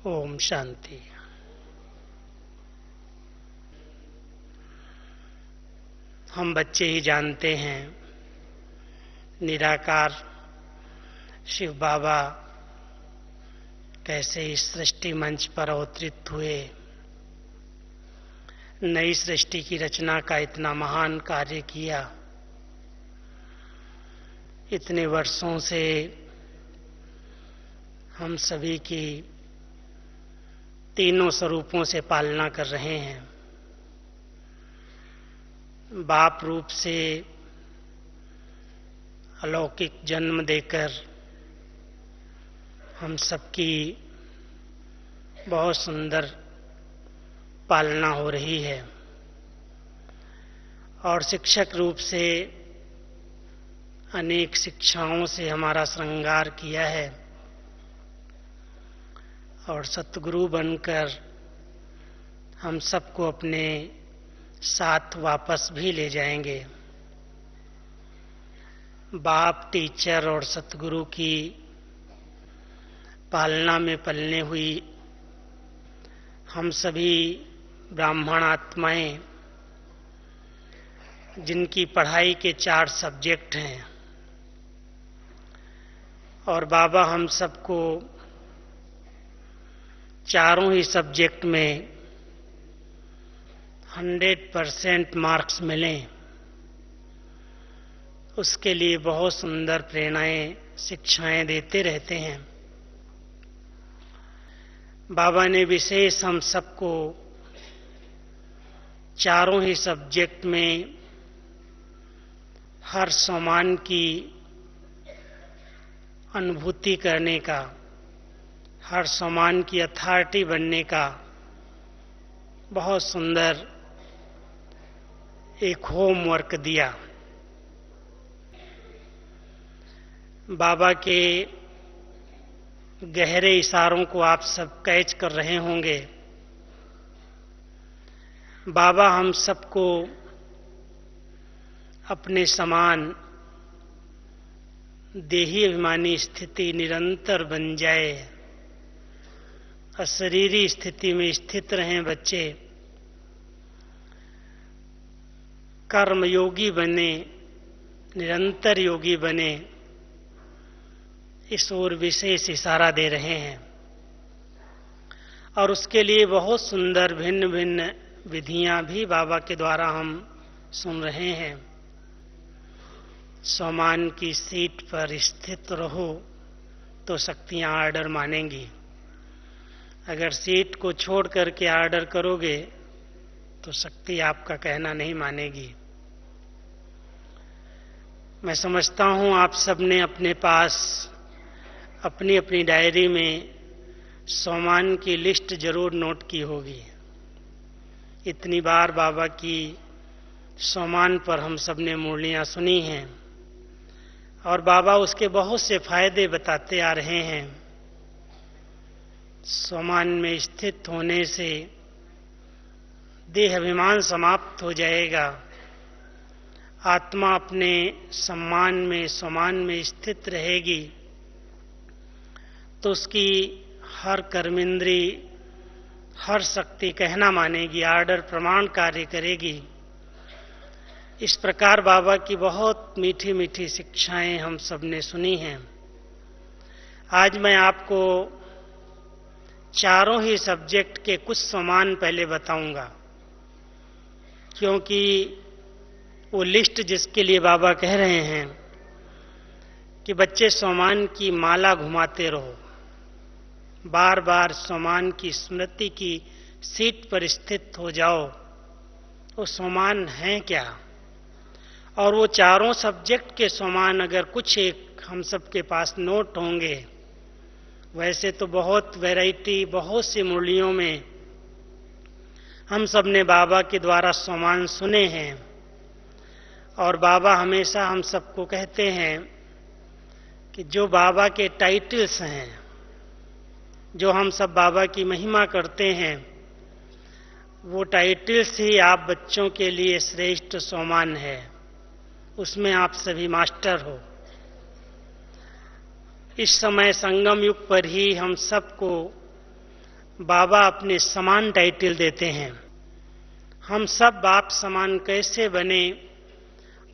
ओम शांति। हम बच्चे ही जानते हैं निराकार शिव बाबा कैसे इस सृष्टि मंच पर अवतरित हुए, नई सृष्टि की रचना का इतना महान कार्य किया। इतने वर्षों से हम सभी की तीनों स्वरूपों से पालना कर रहे हैं। बाप रूप से अलौकिक जन्म देकर हम सबकी बहुत सुंदर पालना हो रही है, और शिक्षक रूप से अनेक शिक्षाओं से हमारा श्रृंगार किया है, और सतगुरु बनकर हम सबको अपने साथ वापस भी ले जाएंगे। बाप, टीचर और सतगुरु की पालना में पलने हुई हम सभी ब्राह्मण आत्माएं, जिनकी पढ़ाई के 4 सब्जेक्ट हैं, और बाबा हम सबको चारों ही सब्जेक्ट में 100% मार्क्स मिलें, उसके लिए बहुत सुंदर प्रेरणाएं, शिक्षाएं देते रहते हैं। बाबा ने विशेष हम सबको चारों ही सब्जेक्ट में हर सम्मान की अनुभूति करने का, हर सम्मान की अथॉरिटी बनने का बहुत सुंदर एक होमवर्क दिया। बाबा के गहरे इशारों को आप सब कैच कर रहे होंगे। बाबा हम सबको अपने समान देही अभिमानी स्थिति निरंतर बन जाए, अशरीरी स्थिति में स्थित रहें बच्चे, कर्म योगी बने, निरंतर योगी बने, इस ओर विशेष इशारा दे रहे हैं। और उसके लिए बहुत सुंदर भिन्न भिन्न विधियां भी बाबा के द्वारा हम सुन रहे हैं। सम्मान की सीट पर स्थित रहो तो शक्तियां आर्डर मानेंगी। अगर सीट को छोड़ करके आर्डर करोगे तो शक्ति आपका कहना नहीं मानेगी। मैं समझता हूं आप सबने अपने पास अपनी अपनी डायरी में सम्मान की लिस्ट जरूर नोट की होगी। इतनी बार बाबा की सम्मान पर हम सबने मुरलियां सुनी हैं, और बाबा उसके बहुत से फायदे बताते आ रहे हैं। सम्मान में स्थित होने से देह अभिमान समाप्त हो जाएगा। आत्मा अपने सम्मान में स्थित रहेगी तो उसकी हर कर्मेंद्री, हर शक्ति कहना मानेगी, आर्डर प्रमाण कार्य करेगी। इस प्रकार बाबा की बहुत मीठी मीठी शिक्षाएं हम सब ने सुनी हैं। आज मैं आपको चारों ही सब्जेक्ट के कुछ सम्मान पहले बताऊंगा, क्योंकि वो लिस्ट जिसके लिए बाबा कह रहे हैं कि बच्चे सम्मान की माला घुमाते रहो, बार बार सम्मान की स्मृति की सीट पर स्थित हो जाओ। वो सम्मान है क्या, और वो चारों सब्जेक्ट के सम्मान अगर कुछ एक हम सबके पास नोट होंगे। वैसे तो बहुत वैरायटी, बहुत सी मुरलियों में हम सब ने बाबा के द्वारा सम्मान सुने हैं, और बाबा हमेशा हम सबको कहते हैं कि जो बाबा के टाइटल्स हैं, जो हम सब बाबा की महिमा करते हैं, वो टाइटल्स ही आप बच्चों के लिए श्रेष्ठ सम्मान है। उसमें आप सभी मास्टर हो। इस समय संगम युग पर ही हम सबको बाबा अपने समान टाइटल देते हैं। हम सब बाप समान कैसे बने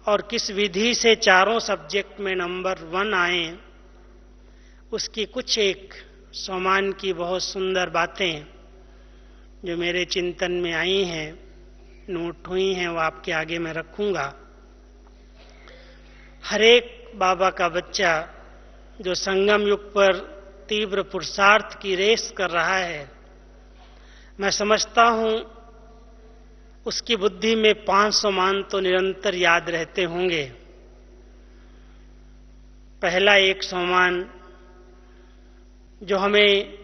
और किस विधि से चारों सब्जेक्ट में नंबर 1 आए, उसकी कुछ एक सोमान की बहुत सुंदर बातें जो मेरे चिंतन में आई हैं, नोट हुई हैं, वो आपके आगे मैं रखूंगा। हर एक बाबा का बच्चा जो संगम युग पर तीव्र पुरुषार्थ की रेस कर रहा है, मैं समझता हूं उसकी बुद्धि में 5 सोमान तो निरंतर याद रहते होंगे। पहला एक सोमान जो हमें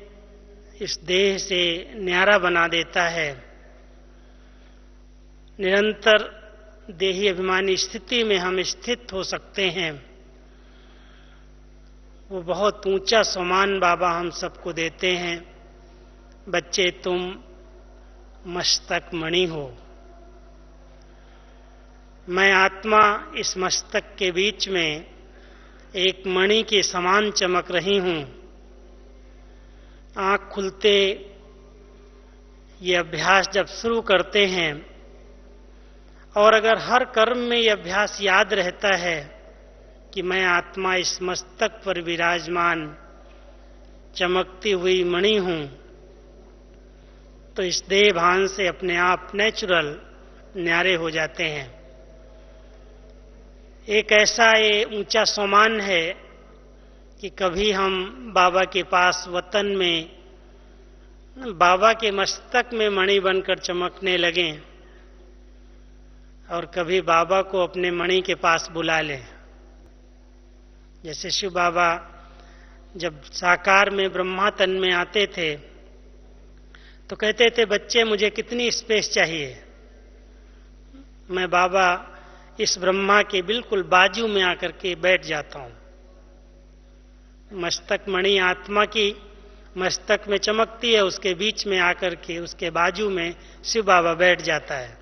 इस देह से न्यारा बना देता है, निरंतर देही अभिमानी स्थिति में हम स्थित हो सकते हैं, वो बहुत ऊंचा सम्मान बाबा हम सबको देते हैं। बच्चे तुम मस्तक मणि हो। मैं आत्मा इस मस्तक के बीच में एक मणि के समान चमक रही हूं। आंख खुलते ये अभ्यास जब शुरू करते हैं और अगर हर कर्म में ये अभ्यास याद रहता है कि मैं आत्मा इस मस्तक पर विराजमान चमकती हुई मणि हूं, तो इस देह भान से अपने आप नेचुरल न्यारे हो जाते हैं। एक ऐसा ये ऊंचा सम्मान है कि कभी हम बाबा के पास वतन में बाबा के मस्तक में मणि बनकर चमकने लगें और कभी बाबा को अपने मणि के पास बुला लें। जैसे शिव बाबा जब साकार में ब्रह्मा तन में आते थे तो कहते थे, बच्चे मुझे कितनी स्पेस चाहिए, मैं बाबा इस ब्रह्मा के बिल्कुल बाजू में आकर के बैठ जाता हूं। मस्तक मणि आत्मा की मस्तक में चमकती है, उसके बीच में आकर के उसके बाजू में शिव बाबा बैठ जाता है।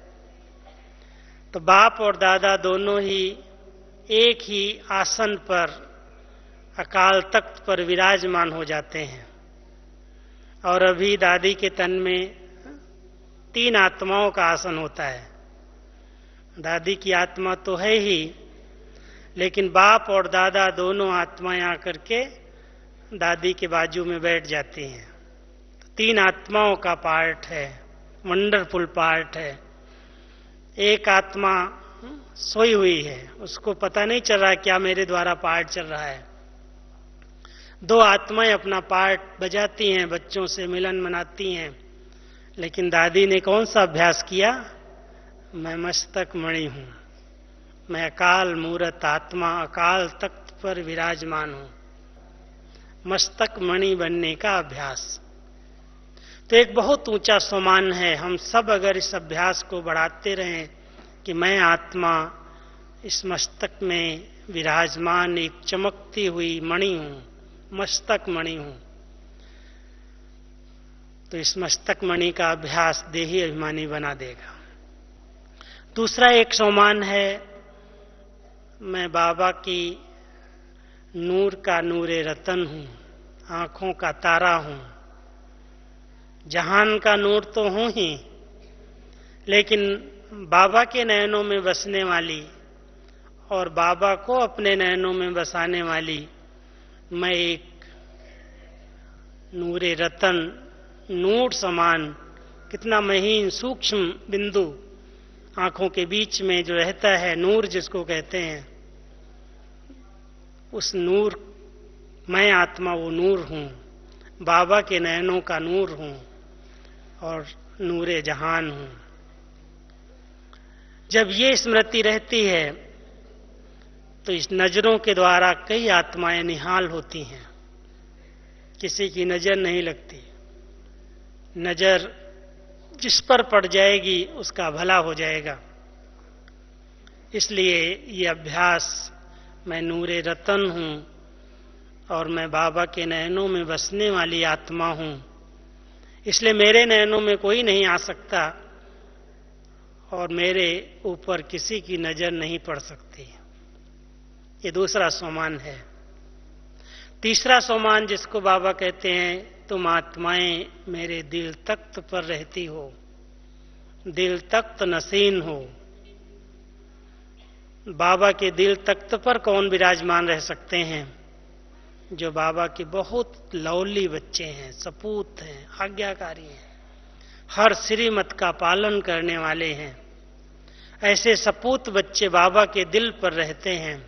तो बाप और दादा दोनों ही एक ही आसन पर अकाल तख्त पर विराजमान हो जाते हैं। और अभी दादी के तन में 3 आत्माओं का आसन होता है। दादी की आत्मा तो है ही, लेकिन बाप और दादा दोनों आत्माएं आकर के दादी के बाजू में बैठ जाती हैं। 3 आत्माओं का पार्ट है, वंडरफुल पार्ट है। एक आत्मा सोई हुई है, उसको पता नहीं चल रहा क्या मेरे द्वारा पार्ट चल रहा है। 2 आत्माएं अपना पार्ट बजाती हैं, बच्चों से मिलन मनाती हैं। लेकिन दादी ने कौन सा अभ्यास किया? मैं मस्तक मणि हूं, मैं अकाल मूरत आत्मा अकाल तख्त पर विराजमान हूं। मस्तक मणि बनने का अभ्यास तो एक बहुत ऊंचा सम्मान है। हम सब अगर इस अभ्यास को बढ़ाते रहें कि मैं आत्मा इस मस्तक में विराजमान एक चमकती हुई मणि हूं, मस्तक मणि हूं, तो इस मस्तक मणि का अभ्यास देही अभिमानी बना देगा। दूसरा एक सम्मान है, मैं बाबा की नूर का नूरे रतन हूं, आंखों का तारा हूं। जहान का नूर तो हूं ही, लेकिन बाबा के नयनों में बसने वाली और बाबा को अपने नयनों में बसाने वाली मैं एक नूरे रतन, नूर समान, कितना महीन सूक्ष्म बिंदु आंखों के बीच में जो रहता है, नूर जिसको कहते हैं, उस नूर, मैं आत्मा वो नूर हूं, बाबा के नयनों का नूर हूं और नूरे जहान हूं। जब ये स्मृति रहती है तो इस नजरों के द्वारा कई आत्माएं निहाल होती हैं, किसी की नजर नहीं लगती। नजर जिस पर पड़ जाएगी उसका भला हो जाएगा। इसलिए ये अभ्यास, मैं नूरे रतन हूं और मैं बाबा के नयनों में बसने वाली आत्मा हूं, इसलिए मेरे नयनों में कोई नहीं आ सकता और मेरे ऊपर किसी की नजर नहीं पड़ सकती। ये दूसरा सम्मान है। तीसरा सम्मान जिसको बाबा कहते हैं तुम आत्माएं मेरे दिल तख्त पर रहती हो, दिल तख्त नसीन हो। बाबा के दिल तख्त पर कौन विराजमान रह सकते हैं? जो बाबा के बहुत लवली बच्चे हैं, सपूत हैं, आज्ञाकारी हैं, हर श्रीमत का पालन करने वाले हैं। ऐसे सपूत बच्चे बाबा के दिल पर रहते हैं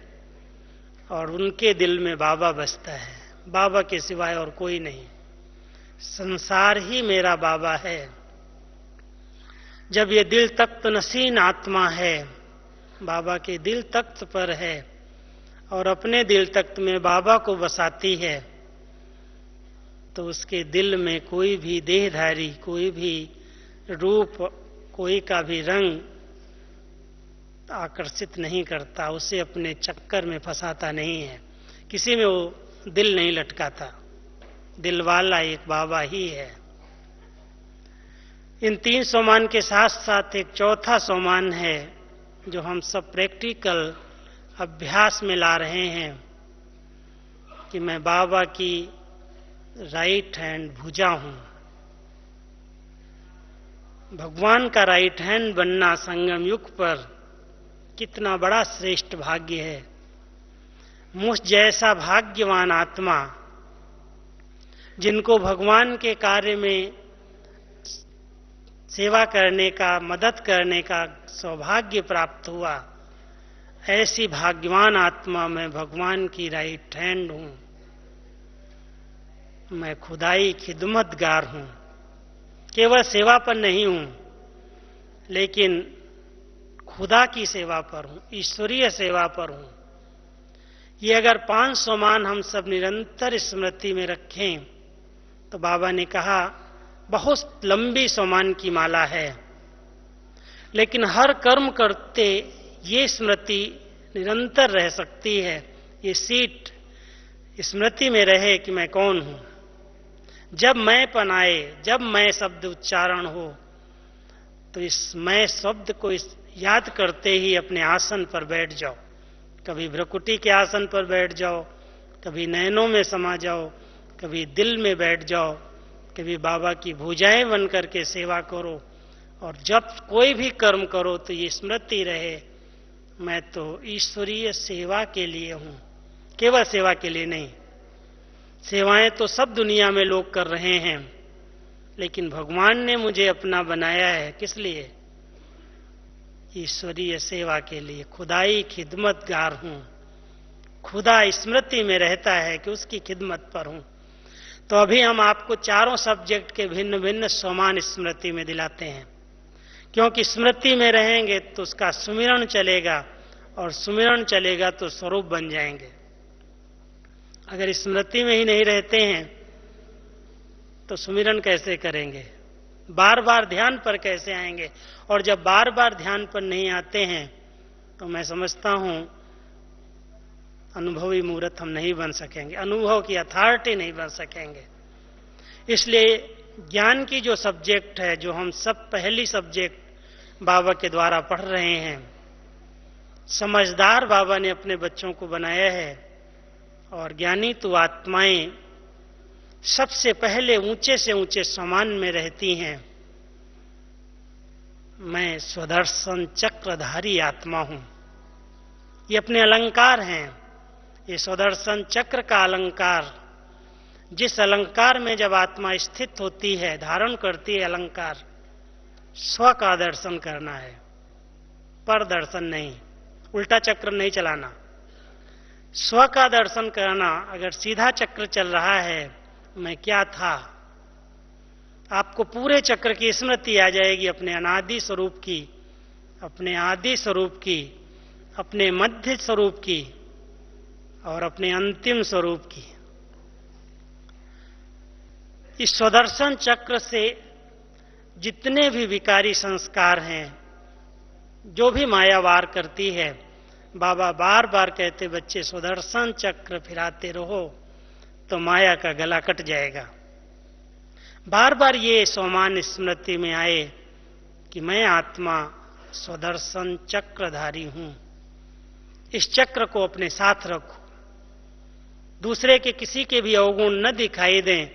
और उनके दिल में बाबा बसता है। बाबा के सिवाय और कोई नहीं, संसार ही मेरा बाबा है। जब ये दिल तख्त नसीन आत्मा है, बाबा के दिल तख्त पर है और अपने दिल तख्त में बाबा को बसाती है, तो उसके दिल में कोई भी देहधारी, कोई भी रूप, कोई का भी रंग आकर्षित नहीं करता, उसे अपने चक्कर में फंसाता नहीं है, किसी में वो दिल नहीं लटकाता। दिल वाला एक बाबा ही है। इन 3 सोमान के साथ साथ एक चौथा सोमान है जो हम सब प्रैक्टिकल अभ्यास में ला रहे हैं कि मैं बाबा की राइट हैंड भुजा हूं। भगवान का राइट हैंड बनना संगम युग पर कितना बड़ा श्रेष्ठ भाग्य है। मुझ जैसा भाग्यवान आत्मा जिनको भगवान के कार्य में सेवा करने का, मदद करने का सौभाग्य प्राप्त हुआ, ऐसी भाग्यवान आत्मा मैं भगवान की राइट हैंड हूं। मैं खुदाई खिदमतगार हूं। केवल सेवा पर नहीं हूं, लेकिन खुदा की सेवा पर हूं, ईश्वरीय सेवा पर हूं। ये अगर 5 सोमान हम सब निरंतर स्मृति में रखें तो बाबा ने कहा बहुत लंबी सोमान की माला है, लेकिन हर कर्म करते ये स्मृति निरंतर रह सकती है। ये सीट स्मृति में रहे कि मैं कौन हूं। जब मैंपन आए, जब मैं शब्द उच्चारण हो, तो इस मैं शब्द को याद करते ही अपने आसन पर बैठ जाओ। कभी भ्रकुटी के आसन पर बैठ जाओ, कभी नयनों में समा जाओ, कभी दिल में बैठ जाओ, कभी बाबा की भुजाएं बन करके सेवा करो। और जब कोई भी कर्म करो तो ये स्मृति रहे, मैं तो ईश्वरीय सेवा के लिए हूं, केवल सेवा के लिए नहीं। सेवाएं तो सब दुनिया में लोग कर रहे हैं, लेकिन भगवान ने मुझे अपना बनाया है किस लिए? ईश्वरीय सेवा के लिए। खुदाई खिदमतगार हूं। खुदा स्मृति में रहता है कि उसकी खिदमत पर हूं। तो अभी हम आपको चारों सब्जेक्ट के भिन्न भिन्न सोमान स्मृति में दिलाते हैं, क्योंकि स्मृति में रहेंगे तो उसका सुमिरन चलेगा, और सुमिरन चलेगा तो स्वरूप बन जाएंगे। अगर स्मृति में ही नहीं रहते हैं तो सुमिरन कैसे करेंगे? बार बार ध्यान पर कैसे आएंगे? और जब बार बार ध्यान पर नहीं आते हैं तो मैं समझता हूं अनुभवी मूर्त हम नहीं बन सकेंगे, अनुभव की अथॉरिटी नहीं बन सकेंगे। इसलिए ज्ञान की जो सब्जेक्ट है, जो हम सब पहली सब्जेक्ट बाबा के द्वारा पढ़ रहे हैं, समझदार बाबा ने अपने बच्चों को बनाया है। और ज्ञानी तो आत्माएं सबसे पहले ऊंचे से ऊंचे समान में रहती हैं। मैं स्वदर्शन चक्रधारी आत्मा हूं। ये अपने अलंकार हैं। ये स्वदर्शन चक्र का अलंकार, जिस अलंकार में जब आत्मा स्थित होती है, धारण करती है अलंकार, स्व का दर्शन करना है, पर दर्शन नहीं, उल्टा चक्र नहीं चलाना। स्व का दर्शन करना। अगर सीधा चक्र चल रहा है, मैं क्या था, आपको पूरे चक्र की स्मृति आ जाएगी, अपने अनादि स्वरूप की, अपने आदि स्वरूप की, अपने मध्य स्वरूप की और अपने अंतिम स्वरूप की। इस स्वदर्शन चक्र से जितने भी विकारी संस्कार हैं, जो भी माया वार करती है, बाबा बार बार कहते, बच्चे स्वदर्शन चक्र फिराते रहो तो माया का गला कट जाएगा। बार बार ये सोमान स्मृति में आए कि मैं आत्मा स्वदर्शन चक्रधारी हूं। इस चक्र को अपने साथ रखो, दूसरे के किसी के भी अवगुण न दिखाई दें,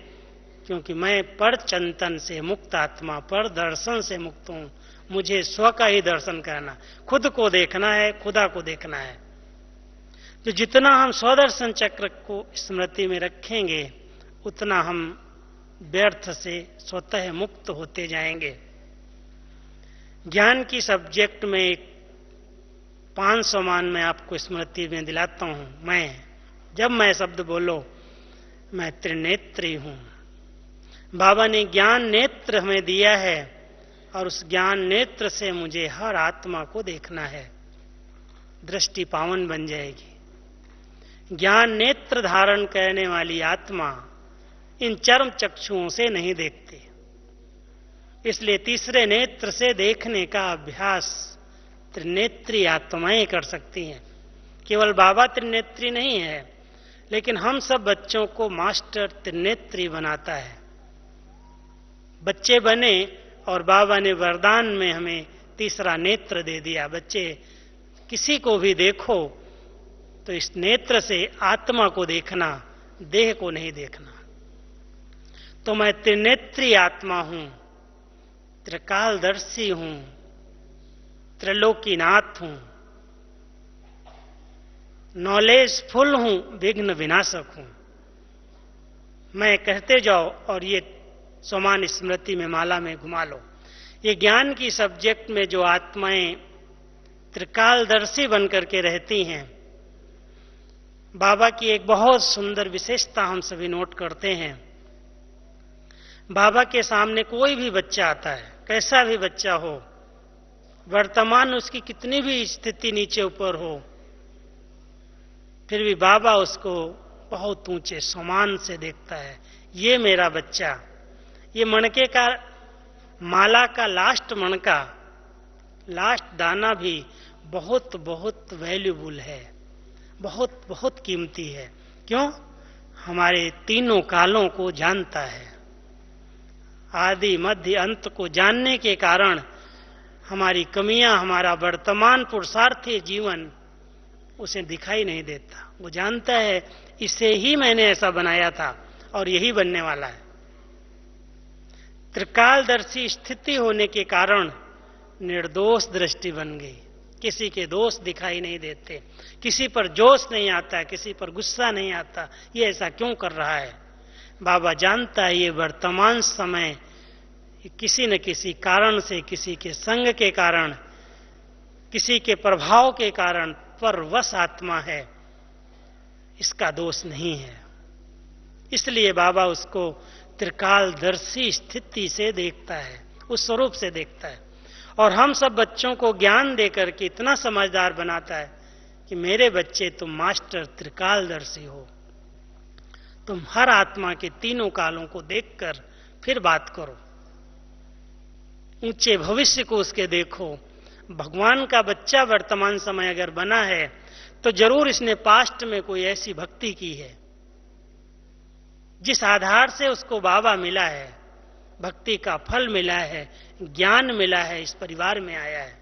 क्योंकि मैं पर चिंतन से मुक्त आत्मा, पर दर्शन से मुक्त हूं। मुझे स्व का ही दर्शन करना, खुद को देखना है, खुदा को देखना है। तो जितना हम स्वदर्शन चक्र को स्मृति में रखेंगे उतना हम व्यर्थ से स्वतः मुक्त होते जाएंगे। ज्ञान की सब्जेक्ट में एक 500 मान मैं आपको स्मृति में दिलाता हूं। जब मैं शब्द बोलो, मैं त्रिनेत्री हूं। बाबा ने ज्ञान नेत्र हमें दिया है और उस ज्ञान नेत्र से मुझे हर आत्मा को देखना है, दृष्टि पावन बन जाएगी। ज्ञान नेत्र धारण करने वाली आत्मा इन चर्म चक्षुओं से नहीं देखती, इसलिए तीसरे नेत्र से देखने का अभ्यास त्रिनेत्री आत्माएं कर सकती हैं। केवल बाबा त्रिनेत्री नहीं है, लेकिन हम सब बच्चों को मास्टर त्रिनेत्री बनाता है। बच्चे बने और बाबा ने वरदान में हमें तीसरा नेत्र दे दिया। बच्चे किसी को भी देखो तो इस नेत्र से आत्मा को देखना, देह को नहीं देखना। तो मैं त्रिनेत्री आत्मा हूं, त्रिकालदर्शी हूं, त्रिलोकीनाथ हूं, नॉलेजफुल हूं, विघ्न विनाशक हूं। मैं कहते जाओ और ये समान स्मृति में माला में घुमा लो। ये ज्ञान की सब्जेक्ट में जो आत्माएं त्रिकालदर्शी बनकर के रहती हैं, बाबा की एक बहुत सुंदर विशेषता हम सभी नोट करते हैं। बाबा के सामने कोई भी बच्चा आता है, कैसा भी बच्चा हो, वर्तमान उसकी कितनी भी स्थिति नीचे ऊपर हो, फिर भी बाबा उसको बहुत ऊंचे सम्मान से देखता है। ये मेरा बच्चा। ये मणके का, माला का लास्ट मणका, लास्ट दाना भी बहुत बहुत वैल्यूबल है, बहुत बहुत कीमती है। क्यों? हमारे तीनों कालों को जानता है। आदि मध्य अंत को जानने के कारण हमारी कमियां, हमारा वर्तमान पुरुषार्थी जीवन उसे दिखाई नहीं देता। वो जानता है इसे ही मैंने ऐसा बनाया था और यही बनने वाला है। त्रिकालदर्शी स्थिति होने के कारण निर्दोष दृष्टि बन गई। किसी के दोष दिखाई नहीं देते, किसी पर जोश नहीं आता, किसी पर गुस्सा नहीं आता। ये ऐसा क्यों कर रहा है? बाबा जानता है ये वर्तमान समय किसी न किसी कारण से, किसी के संग के कारण, किसी के प्रभाव के कारण परवश आत्मा है, इसका दोष नहीं है। इसलिए बाबा उसको त्रिकालदर्शी स्थिति से देखता है, उस स्वरूप से देखता है। और हम सब बच्चों को ज्ञान देकर के इतना समझदार बनाता है कि मेरे बच्चे तुम मास्टर त्रिकालदर्शी हो। तुम हर आत्मा के तीनों कालों को देखकर फिर बात करो, ऊंचे भविष्य को उसके देखो। भगवान का बच्चा वर्तमान समय अगर बना है तो जरूर इसने पास्ट में कोई ऐसी भक्ति की है जिस आधार से उसको बाबा मिला है, भक्ति का फल मिला है, ज्ञान मिला है, इस परिवार में आया है।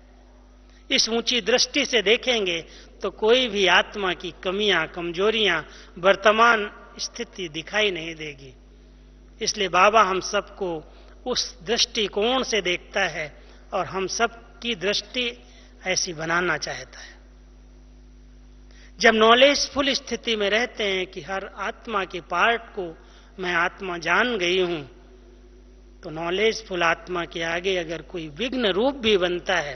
इस ऊंची दृष्टि से देखेंगे तो कोई भी आत्मा की कमियां, कमजोरियां, वर्तमान स्थिति दिखाई नहीं देगी। इसलिए बाबा हम सबको उस दृष्टिकोण से देखता है और हम सबकी दृष्टि ऐसी बनाना चाहता है। जब नॉलेजफुल स्थिति में रहते हैं कि हर आत्मा के पार्ट को मैं आत्मा जान गई हूं, तो नॉलेजफुल आत्मा के आगे अगर कोई विघ्न रूप भी बनता है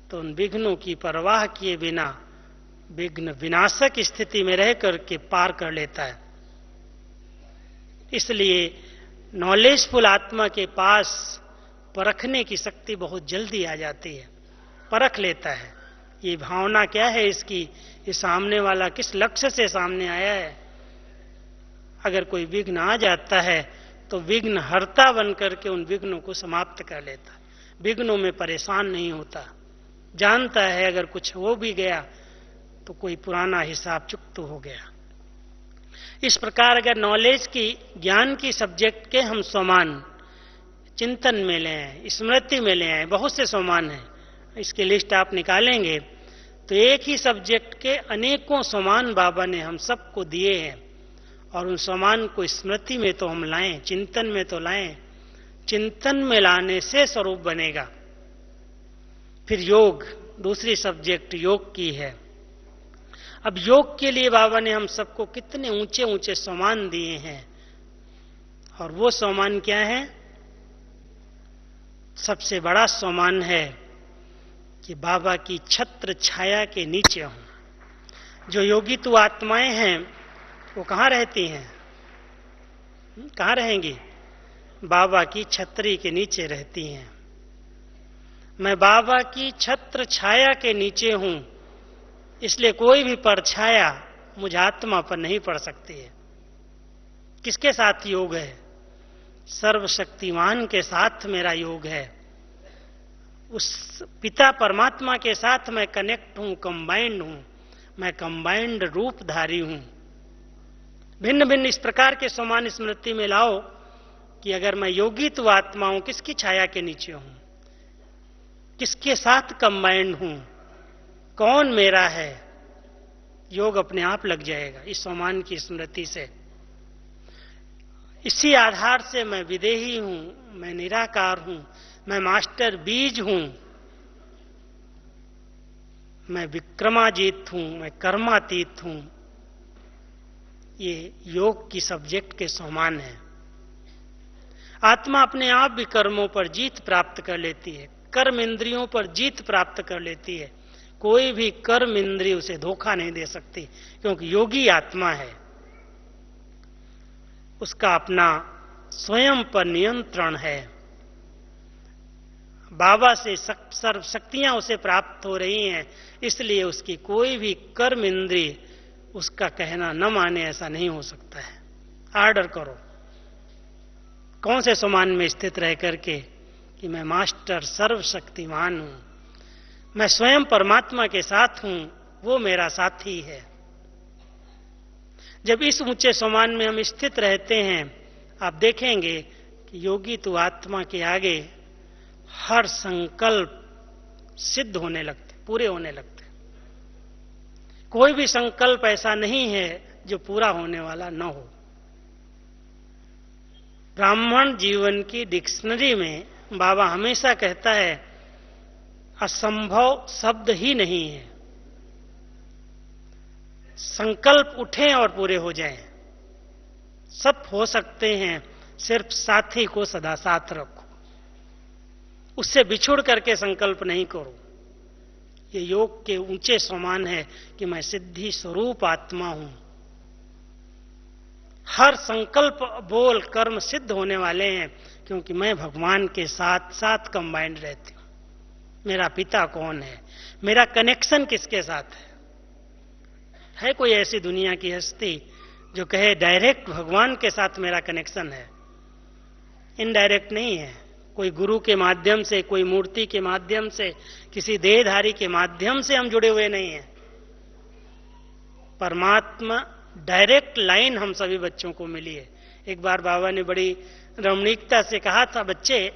तो उन विघ्नों की परवाह किए बिना विघ्न विनाशक स्थिति में रह करके पार कर लेता है। इसलिए नॉलेजफुल आत्मा के पास परखने की शक्ति बहुत जल्दी आ जाती है, परख लेता है ये भावना क्या है इसकी, ये सामने वाला किस लक्ष्य से सामने आया है। अगर कोई विघ्न आ जाता है तो विघ्न हर्ता बनकर के उन विघ्नों को समाप्त कर लेता, विघ्नों में परेशान नहीं होता, जानता है अगर कुछ हो भी गया तो कोई पुराना हिसाब चुकता हो गया। इस प्रकार अगर नॉलेज की, ज्ञान की सब्जेक्ट के हम समान चिंतन में ले आए, स्मृति में ले आए, बहुत से समान हैं, इसकी लिस्ट आप निकालेंगे तो एक ही सब्जेक्ट के अनेकों समान बाबा ने हम सबको दिए हैं और उन सम्मान को स्मृति में तो हम लाएं, चिंतन में तो लाएं। चिंतन में लाने से स्वरूप बनेगा। फिर योग, दूसरी सब्जेक्ट योग की है। अब योग के लिए बाबा ने हम सबको कितने ऊंचे ऊंचे सम्मान दिए हैं, और वो सम्मान क्या है? सबसे बड़ा सम्मान है कि बाबा की छत्र छाया के नीचे हूं। जो योगी तो आत्माएं हैं वो कहां रहती हैं? कहां रहेंगी? बाबा की छतरी के नीचे रहती हैं। मैं बाबा की छत्र छाया के नीचे हूं, इसलिए कोई भी परछाया मुझ आत्मा पर नहीं पड़ सकती है। किसके साथ योग है? सर्वशक्तिमान के साथ मेरा योग है। उस पिता परमात्मा के साथ मैं कनेक्ट हूं, कंबाइंड हूं। मैं कंबाइंड रूपधारी हूं। भिन्न भिन्न इस प्रकार के सम्मान स्मृति में लाओ कि अगर मैं योगी तो आत्मा हूं, किसकी छाया के नीचे हूं, किसके साथ कंबाइंड हूं, कौन मेरा है, योग अपने आप लग जाएगा इस सम्मान की स्मृति से। इसी आधार से मैं विदेही हूं, मैं निराकार हूं, मैं मास्टर बीज हूं, मैं विक्रमाजीत हूं, मैं कर्मातीत हूं। ये योग की सब्जेक्ट के समान है। आत्मा अपने आप भी कर्मों पर जीत प्राप्त कर लेती है, कर्म इंद्रियों पर जीत प्राप्त कर लेती है। कोई भी कर्म इंद्रिय उसे धोखा नहीं दे सकती, क्योंकि योगी आत्मा है। उसका अपना स्वयं पर नियंत्रण है। बाबा से सर्व शक्तियां उसे प्राप्त हो रही हैं, इसलिए उसकी कोई भी कर्म इंद्रिय उसका कहना न माने, ऐसा नहीं हो सकता है। आर्डर करो कौन से सम्मान में स्थित रह करके कि मैं मास्टर सर्वशक्तिमान हूं, मैं स्वयं परमात्मा के साथ हूं, वो मेरा साथी है। जब इस ऊंचे सम्मान में हम स्थित रहते हैं, आप देखेंगे कि योगी तो आत्मा के आगे हर संकल्प सिद्ध होने लगते, पूरे होने लगते। कोई भी संकल्प ऐसा नहीं है जो पूरा होने वाला न हो। ब्राह्मण जीवन की डिक्शनरी में बाबा हमेशा कहता है असंभव शब्द ही नहीं है। संकल्प उठें और पूरे हो जाएं। सब हो सकते हैं, सिर्फ साथी को सदा साथ रखो, उससे बिछुड़ करके संकल्प नहीं करो। ये योग के ऊंचे सम्मान है कि मैं सिद्धि स्वरूप आत्मा हूं। हर संकल्प बोल कर्म सिद्ध होने वाले हैं, क्योंकि मैं भगवान के साथ साथ कंबाइंड रहती हूं। मेरा पिता कौन है, मेरा कनेक्शन किसके साथ है कोई ऐसी दुनिया की हस्ती जो कहे डायरेक्ट भगवान के साथ मेरा कनेक्शन है? इनडायरेक्ट नहीं है। कोई गुरु के माध्यम से, कोई मूर्ति के माध्यम से, किसी देहधारी के माध्यम से हम जुड़े हुए नहीं हैं। परमात्मा डायरेक्ट लाइन हम सभी बच्चों को मिली है। एक बार बाबा ने बड़ी रमणीकता से कहा था, बच्चे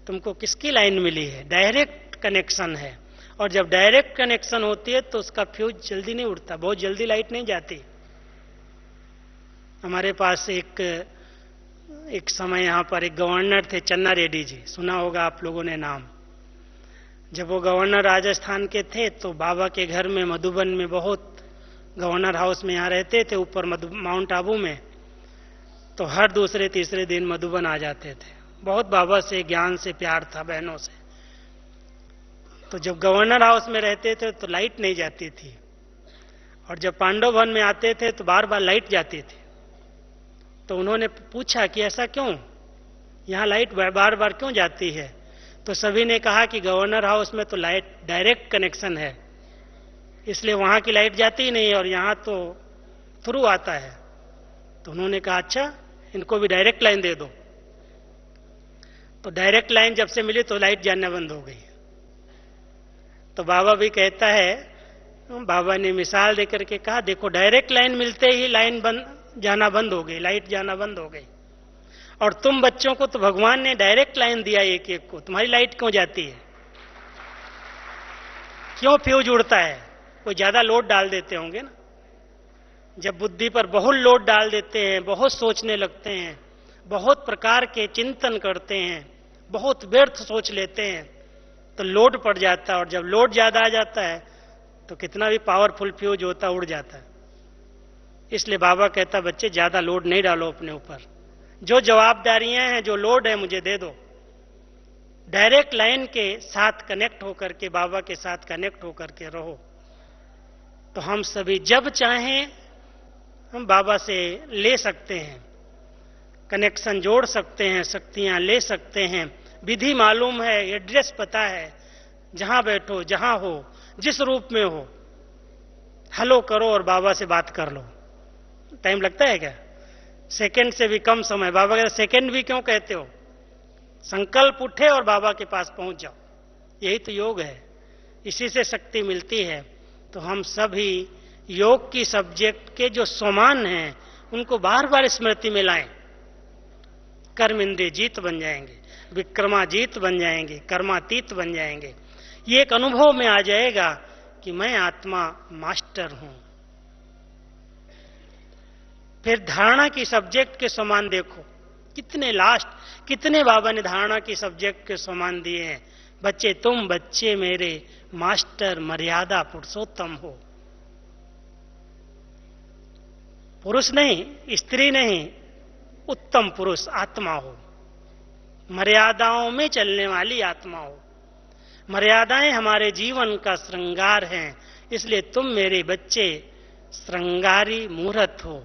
तुमको किसकी लाइन मिली है? डायरेक्ट कनेक्शन है। और जब डायरेक्ट कनेक्शन होती है तो उसका फ्यूज जल्दी नहीं उड़ता, बहुत जल्दी लाइट नहीं जाती। हमारे पास एक समय यहां पर एक गवर्नर थे, चन्ना रेड्डी जी, सुना होगा आप लोगों ने नाम। जब वो गवर्नर राजस्थान के थे तो बाबा के घर में मधुबन में, बहुत गवर्नर हाउस में यहाँ रहते थे ऊपर माउंट आबू में, तो हर दूसरे तीसरे दिन मधुबन आ जाते थे। बहुत बाबा से ज्ञान से प्यार था, बहनों से। तो जब गवर्नर हाउस में रहते थे तो लाइट नहीं जाती थी, और जब पांडव भवन में आते थे तो बार बार लाइट जाती थी। तो उन्होंने पूछा कि ऐसा क्यों, यहाँ लाइट बार बार क्यों जाती है? तो सभी ने कहा कि गवर्नर हाउस में तो लाइट डायरेक्ट कनेक्शन है, इसलिए वहां की लाइट जाती ही नहीं, और यहां तो थ्रू आता है। तो उन्होंने कहा अच्छा, इनको भी डायरेक्ट लाइन दे दो। तो डायरेक्ट लाइन जब से मिली तो लाइट जाना बंद हो गई। तो बाबा भी कहता है, बाबा ने मिसाल देकर के कहा, देखो डायरेक्ट लाइन मिलते ही लाइन जाना बंद हो गई, लाइट जाना बंद हो गई। और तुम बच्चों को तो भगवान ने डायरेक्ट लाइन दिया एक एक को, तुम्हारी लाइट क्यों जाती है? क्यों फ्यूज उड़ता है? कोई ज्यादा लोड डाल देते होंगे ना। जब बुद्धि पर बहुत लोड डाल देते हैं, बहुत सोचने लगते हैं, बहुत प्रकार के चिंतन करते हैं, बहुत व्यर्थ सोच लेते हैं, तो लोड पड़ जाता है। और जब लोड ज्यादा आ जाता है तो कितना भी पावरफुल फ्यूज होता उड़ जाता है। इसलिए बाबा कहता बच्चे ज्यादा लोड नहीं डालो अपने ऊपर, जो जवाबदारियां हैं, जो लोड है मुझे दे दो। डायरेक्ट लाइन के साथ कनेक्ट होकर के, बाबा के साथ कनेक्ट होकर के रहो, तो हम सभी जब चाहें हम बाबा से ले सकते हैं, कनेक्शन जोड़ सकते हैं, शक्तियां ले सकते हैं। विधि मालूम है, एड्रेस पता है, जहां बैठो, जहां हो, जिस रूप में हो, हेलो करो और बाबा से बात कर लो। टाइम लगता है क्या? सेकंड से भी कम समय। बाबा कहते सेकंड भी क्यों कहते हो? संकल्प उठे और बाबा के पास पहुंच जाओ। यही तो योग है, इसी से शक्ति मिलती है। तो हम सभी योग की सब्जेक्ट के जो सोमान हैं उनको बार बार स्मृति में लाएं। कर्म इंद्रिय जीत बन जाएंगे, विक्रमाजीत बन जाएंगे, कर्मातीत बन जाएंगे। ये एक अनुभव में आ जाएगा कि मैं आत्मा मास्टर हूं। फिर धारणा की सब्जेक्ट के समान देखो, कितने लास्ट, कितने बाबा ने धारणा की सब्जेक्ट के समान दिए हैं। बच्चे तुम, बच्चे मेरे, मास्टर मर्यादा पुरुषोत्तम हो। पुरुष नहीं, स्त्री नहीं, उत्तम पुरुष आत्मा हो, मर्यादाओं में चलने वाली आत्मा हो। मर्यादाएं हमारे जीवन का श्रृंगार हैं, इसलिए तुम मेरे बच्चे श्रृंगारी मूर्त हो,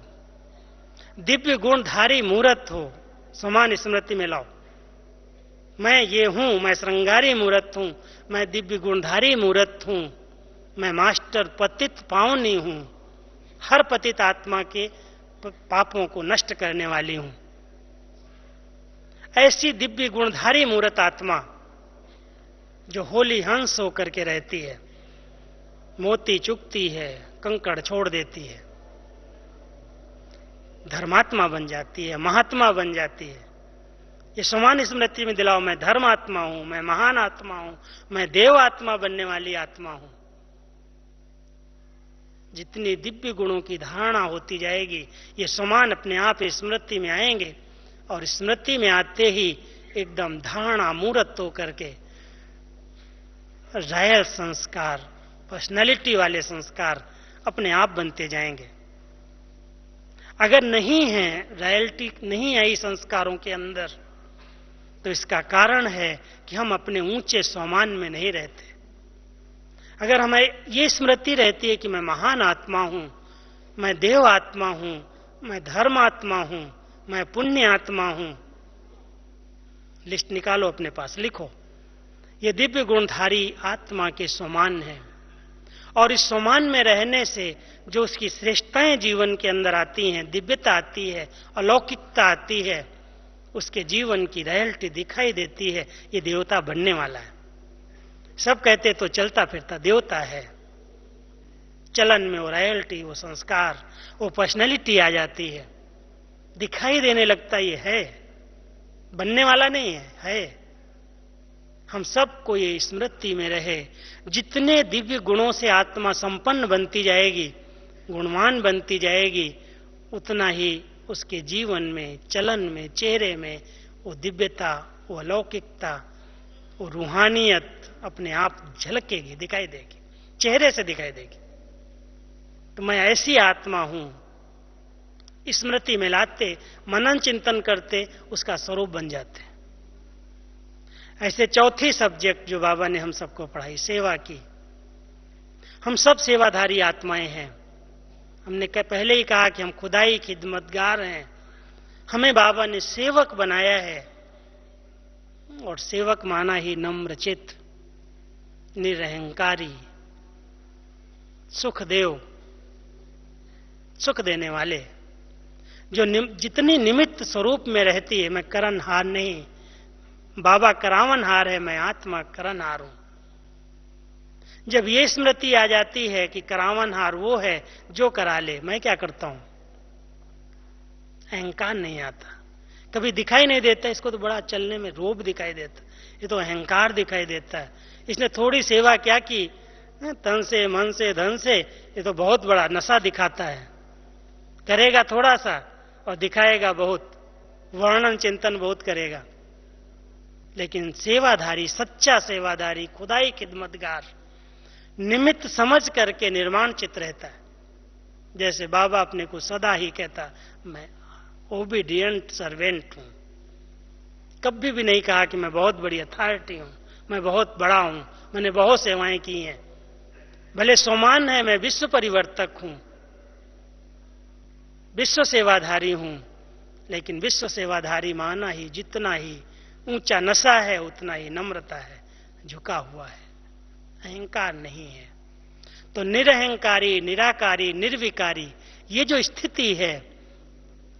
दिव्य गुणधारी मूर्त हो। समान स्मृति में लाओ, मैं ये हूं, मैं श्रृंगारी मूर्त हूं, मैं दिव्य गुणधारी मूर्त हूं, मैं मास्टर पतित पावनी हूं, हर पतित आत्मा के पापों को नष्ट करने वाली हूं। ऐसी दिव्य गुणधारी मूर्त आत्मा जो होली हंस होकर के रहती है, मोती चुगती है, कंकड़ छोड़ देती है, धर्मात्मा बन जाती है, महात्मा बन जाती है। ये समान स्मृति में दिलाओ, मैं धर्मात्मा हूं, मैं महान आत्मा हूं, मैं देव आत्मा बनने वाली आत्मा हूं। जितनी दिव्य गुणों की धारणा होती जाएगी, ये समान अपने आप स्मृति में आएंगे, और स्मृति में आते ही एकदम धारणा मूर्त होकर के रॉयल संस्कार, पर्सनैलिटी वाले संस्कार अपने आप बनते जाएंगे। अगर नहीं है, रॉयल्टी नहीं आई संस्कारों के अंदर, तो इसका कारण है कि हम अपने ऊंचे सम्मान में नहीं रहते। अगर हमें ये स्मृति रहती है कि मैं महान आत्मा हूं, मैं देव आत्मा हूं, मैं धर्म आत्मा हूं, मैं पुण्य आत्मा हूं, लिस्ट निकालो अपने पास, लिखो। ये दिव्य गुणधारी आत्मा के समान है, और इस समान में रहने से जो उसकी श्रेष्ठताएं जीवन के अंदर आती हैं, दिव्यता आती है, अलौकिकता आती है, उसके जीवन की रॉयल्टी दिखाई देती है। ये देवता बनने वाला है। सब कहते तो चलता फिरता देवता है, चलन में वो रॉयल्टी, वो संस्कार, वो पर्सनैलिटी आ जाती है, दिखाई देने लगता ये है, बनने वाला नहीं है। हम सबको ये स्मृति में रहे, जितने दिव्य गुणों से आत्मा संपन्न बनती जाएगी, गुणवान बनती जाएगी, उतना ही उसके जीवन में, चलन में, चेहरे में वो दिव्यता, वो अलौकिकता, वो रूहानियत अपने आप झलकेगी, दिखाई देगी, चेहरे से दिखाई देगी। तो मैं ऐसी आत्मा हूं, स्मृति में लाते, मनन चिंतन करते, उसका स्वरूप बन जाते। ऐसे चौथी सब्जेक्ट जो बाबा ने हम सबको पढ़ाई, सेवा की। हम सब सेवाधारी आत्माएं हैं। हमने पहले ही कहा कि हम खुदाई खिदमतगार हैं। हमें बाबा ने सेवक बनाया है, और सेवक माना ही नम्रचित, निरहंकारी, सुखदेव, सुख देने वाले, जो जितनी निमित्त स्वरूप में रहती है। मैं करनहार नहीं, बाबा करावनहार है, मैं आत्मा करनहार हूं। जब ये स्मृति आ जाती है कि करावनहार वो है जो करा ले, मैं क्या करता हूं, अहंकार नहीं आता, कभी दिखाई नहीं देता। इसको तो बड़ा चलने में रोब दिखाई देता, ये तो अहंकार दिखाई देता है। इसने थोड़ी सेवा क्या की, तन से, मन से, धन से, ये तो बहुत बड़ा नशा दिखाता है। करेगा थोड़ा सा और दिखाएगा बहुत, वर्णन चिंतन बहुत करेगा। लेकिन सेवाधारी, सच्चा सेवाधारी, खुदाई खिदमतगार, निमित्त समझ करके निर्माण चित्त रहता है। जैसे बाबा अपने को सदा ही कहता, मैं ओबीडियंट सर्वेंट हूं। कभी भी नहीं कहा कि मैं बहुत बड़ी अथॉरिटी हूं, मैं बहुत बड़ा हूं, मैंने बहुत सेवाएं की हैं। भले सोमान है, मैं विश्व परिवर्तक हूं, विश्व सेवाधारी हूं, लेकिन विश्व सेवाधारी माना ही जितना ही ऊंचा नशा है उतना ही नम्रता है, झुका हुआ है, अहंकार नहीं है। तो निरहंकारी, निराकारी, निर्विकारी, ये जो स्थिति है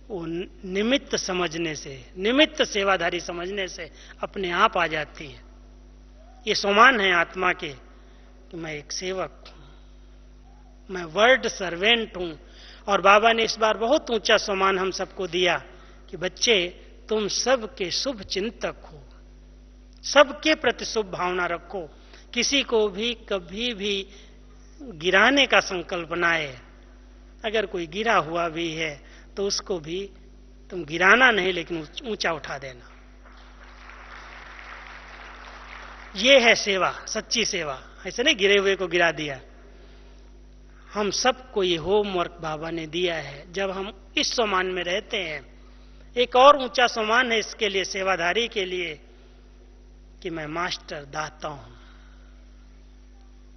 वो निमित्त समझने से, निमित्त सेवाधारी समझने से अपने आप आ जाती है। ये सोमान है आत्मा के कि मैं एक सेवक हूं, मैं वर्ड सर्वेंट हूं। और बाबा ने इस बार बहुत ऊंचा सम्मान हम सबको दिया कि बच्चे तुम सबके शुभ चिंतक हो, सबके प्रति शुभ भावना रखो, किसी को भी कभी भी गिराने का संकल्प ना है। अगर कोई गिरा हुआ भी है तो उसको भी तुम गिराना नहीं, लेकिन ऊंचा उठा देना। ये है सेवा, सच्ची सेवा। ऐसे नहीं गिरे हुए को गिरा दिया। हम सबको ये होमवर्क बाबा ने दिया है। जब हम इस सम्मान में रहते हैं, एक और ऊंचा सम्मान है इसके लिए, सेवाधारी के लिए, कि मैं मास्टर दाता हूं।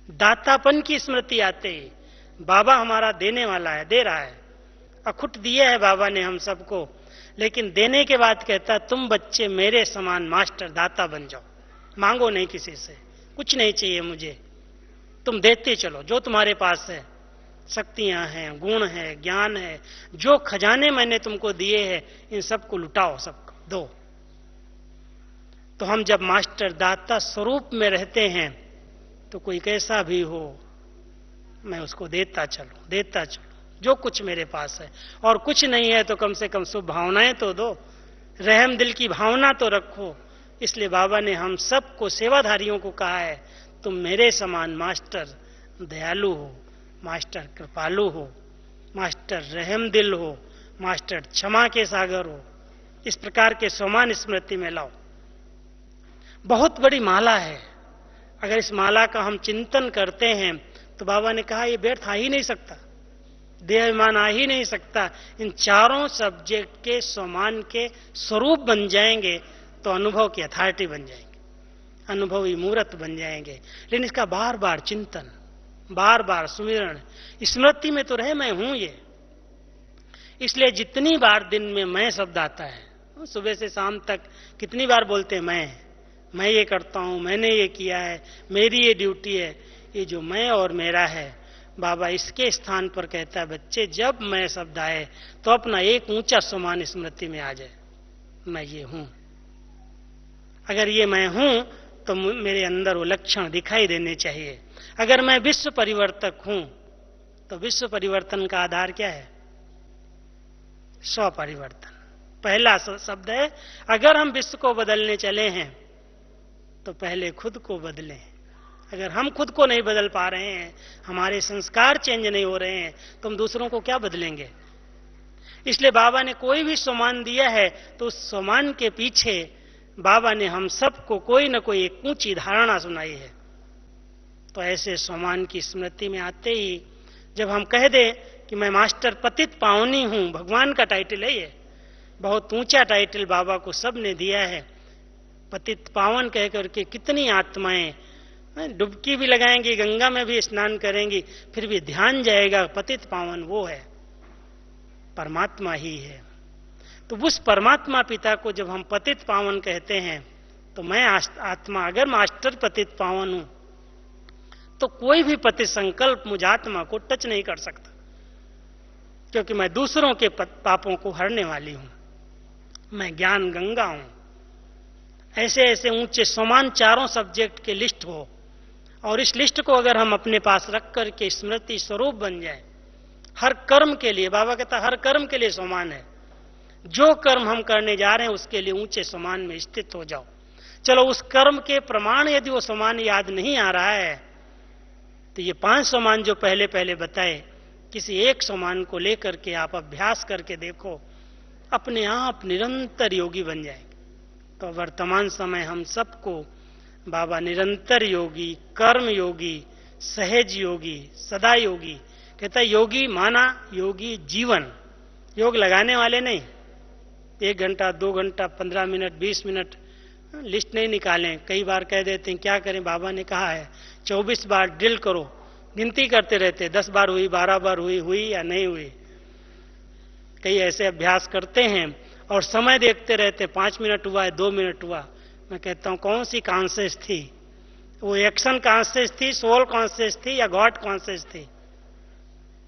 दातापन की स्मृति आते ही बाबा हमारा देने वाला है, दे रहा है, अखुट दिया है बाबा ने हम सबको। लेकिन देने के बाद कहता, तुम बच्चे मेरे समान मास्टर दाता बन जाओ, मांगो नहीं किसी से, कुछ नहीं चाहिए मुझे, तुम देते चलो जो तुम्हारे पास है, शक्तियां हैं, गुण है, ज्ञान है, जो खजाने मैंने तुमको दिए हैं इन सबको लुटाओ, सबको दो। तो हम जब मास्टर दाता स्वरूप में रहते हैं तो कोई कैसा भी हो मैं उसको देता चलूं, देता चलूं जो कुछ मेरे पास है। और कुछ नहीं है तो कम से कम शुभ भावनाएं तो दो, रहम दिल की भावना तो रखो। इसलिए बाबा ने हम सबको, सेवाधारियों को कहा है, तुम मेरे समान मास्टर दयालु हो, मास्टर कृपालु हो, मास्टर रहम दिल हो, मास्टर क्षमा के सागर हो। इस प्रकार के सम्मान स्मृति में लाओ। बहुत बड़ी माला है। अगर इस माला का हम चिंतन करते हैं तो बाबा ने कहा यह व्यर्थ आ ही नहीं सकता, देहाभिमान आ ही नहीं सकता। इन चारों सब्जेक्ट के सम्मान के स्वरूप बन जाएंगे तो अनुभव की अथॉरिटी बन जाएंगे, अनुभवी मूर्त बन जाएंगे। लेकिन इसका बार बार चिंतन, बार बार सुमिरण, स्मृति में तो रहे मैं हूं ये। इसलिए जितनी बार दिन में मैं शब्द आता है, सुबह से शाम तक कितनी बार बोलते हैं मैं ये करता हूं, मैंने ये किया है, मेरी ये ड्यूटी है, ये जो मैं और मेरा है, बाबा इसके स्थान पर कहता है बच्चे जब मैं शब्द आए तो अपना एक ऊंचा सम्मान स्मृति में आ जाए, मैं ये हूं। अगर ये मैं हूं तो मेरे अंदर वो लक्षण दिखाई देने चाहिए। अगर मैं विश्व परिवर्तक हूं तो विश्व परिवर्तन का आधार क्या है? स्व परिवर्तन। पहला शब्द है, अगर हम विश्व को बदलने चले हैं तो पहले खुद को बदलें। अगर हम खुद को नहीं बदल पा रहे हैं, हमारे संस्कार चेंज नहीं हो रहे हैं, तो हम दूसरों को क्या बदलेंगे? इसलिए बाबा ने कोई भी सम्मान दिया है तो उस सम्मान के पीछे बाबा ने हम सबको कोई न कोई एक ऊंची धारणा सुनाई है। तो ऐसे सम्मान की स्मृति में आते ही जब हम कह दे कि मैं मास्टर पतित पावनी हूं, भगवान का टाइटल है ये, बहुत ऊंचा टाइटल बाबा को सबने दिया है। पतित पावन कह करके कितनी आत्माएं डुबकी भी लगाएंगी, गंगा में भी स्नान करेंगी, फिर भी ध्यान जाएगा पतित पावन वो है, परमात्मा ही है। तो उस परमात्मा पिता को जब हम पतित पावन कहते हैं तो मैं आत्मा अगर मास्टर पतित पावन हूं तो कोई भी पतित संकल्प मुझ आत्मा को टच नहीं कर सकता, क्योंकि मैं दूसरों के पापों को हरने वाली हूं, मैं ज्ञान गंगा हूं। ऐसे ऐसे ऊंचे सम्मान चारों सब्जेक्ट के लिस्ट हो, और इस लिस्ट को अगर हम अपने पास रख करके स्मृति स्वरूप बन जाए, हर कर्म के लिए, बाबा कहता हर कर्म के लिए सम्मान है। जो कर्म हम करने जा रहे हैं उसके लिए ऊंचे सम्मान में स्थित हो जाओ। चलो उस कर्म के प्रमाण यदि वो सम्मान याद नहीं आ रहा है तो ये 5 सम्मान जो पहले पहले बताए किसी एक सोमान को लेकर के आप अभ्यास करके देखो, अपने आप निरंतर योगी बन जाएंगे। तो वर्तमान समय हम सबको बाबा निरंतर योगी, कर्म योगी, सहज योगी, सदा योगी कहता है। योगी माना योगी जीवन, योग लगाने वाले नहीं। 1 घंटा 2 घंटा 15 मिनट 20 मिनट लिस्ट नहीं निकालें। कई बार कह देते हैं क्या करें, बाबा ने कहा है 24 बार ड्रिल करो, गिनती करते रहते, 10 बार हुई, 12 बार हुई या नहीं हुई। कई ऐसे अभ्यास करते हैं और समय देखते रहते, 5 मिनट हुआ है, 2 मिनट हुआ। मैं कहता हूं कौन सी कॉन्शियस थी, वो एक्शन कॉन्शियस थी, सोल कॉन्शियस थी या गॉड कॉन्शियस थी?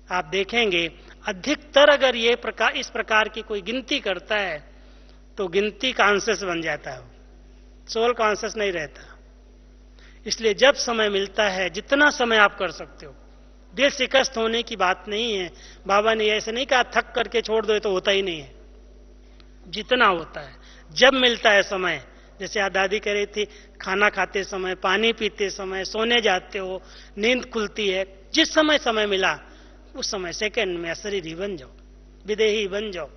आप देखेंगे अधिकतर अगर ये इस प्रकार की कोई गिनती करता है तो गिनती कॉन्शियस बन जाता है, सोल कॉन्शियस नहीं रहता। इसलिए जब समय मिलता है, जितना समय आप कर सकते हो, दिल शिकस्त होने की बात नहीं है। बाबा ने ऐसे नहीं कहा थक करके छोड़ दो, तो होता ही नहीं है। जितना होता है, जब मिलता है समय, जैसे आज दादी कह रही थी, खाना खाते समय, पानी पीते समय, सोने जाते हो, नींद खुलती है, जिस समय समय मिला उस समय सेकंड में अशरीरी बन जाओ, विदेही बन जाओ,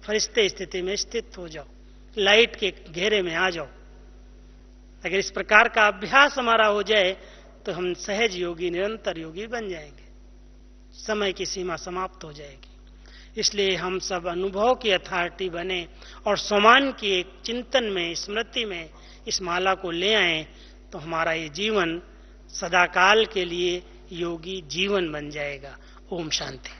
फरिश्ते स्थिति में स्थित हो जाओ, लाइट के घेरे में आ जाओ। अगर इस प्रकार का अभ्यास हमारा हो जाए तो हम सहज योगी, निरंतर योगी बन जाएंगे, समय की सीमा समाप्त हो जाएगी। इसलिए हम सब अनुभव की अथॉरिटी बने और सोमान की एक चिंतन में, स्मृति में इस माला को ले आए, तो हमारा ये जीवन सदाकाल के लिए योगी जीवन बन जाएगा। ओम शांति।